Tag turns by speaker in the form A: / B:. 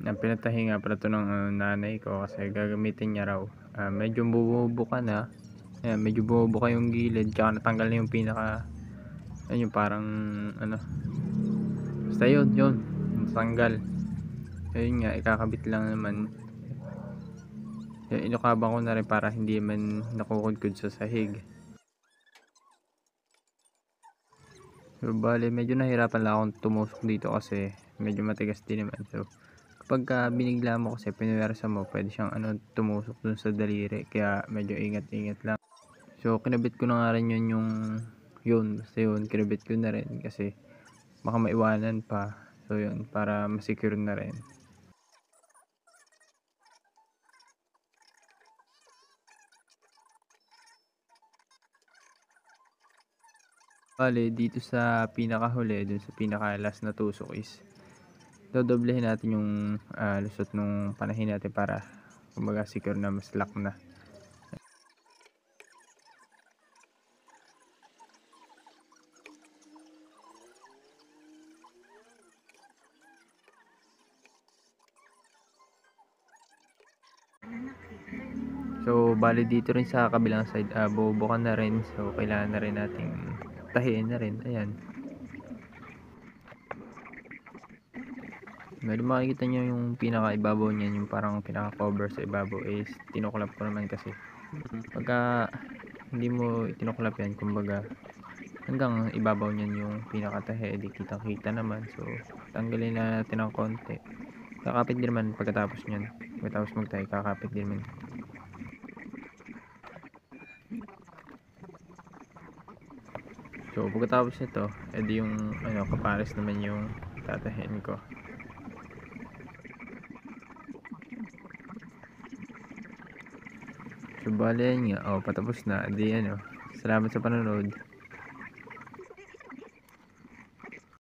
A: Ang pinatahi nga pala 'to ng nanay ko kasi gagamitin niya raw. Medyo bumubuka na, ayan medyo bumubuka yung gilid tsaka natanggal na yung pinaka ayun yung parang ano, basta yun natanggal. Ayun nga ikakabit lang naman. Inukabang ko na rin para hindi man nakukudkod sa sahig. So bale medyo nahirapan lang akong tumusok dito kasi medyo matigas din naman. So kapagka binigla mo kasi pinuwersa mo pwede siyang ano tumusok dun sa daliri kaya medyo ingat-ingat lang. So kinabit ko na nga rin yun basta yun kinabit ko na rin kasi baka maiwanan pa. So yun para ma-secure na rin. Bale dito sa pinakahuli dun sa pinaka last na tusok is dodoblehin natin yung lusot nung panahin natin para kumbaga secure na mas lock na. So bale dito rin sa kabilang side bubukan na rin, so kailangan na rin nating tahiin na rin, ayan. Bale makikita nyo yung pinaka ibabaw niyan, yung parang pinaka cover sa ibabaw is tinuklap ko naman kasi pagka hindi mo tinuklap yan kumbaga hanggang ibabaw niyan yung pinaka tahi, di kitang kita naman. So tanggalin na natin ng konti, kakapit din naman pagkatapos nyan, pagkatapos magtahi kakapit din naman. So pagkatapos nito, edi yung ano kapares naman yung tatahin ko. So bale yan nga, patapos na. Edi ano, salamat sa panonood.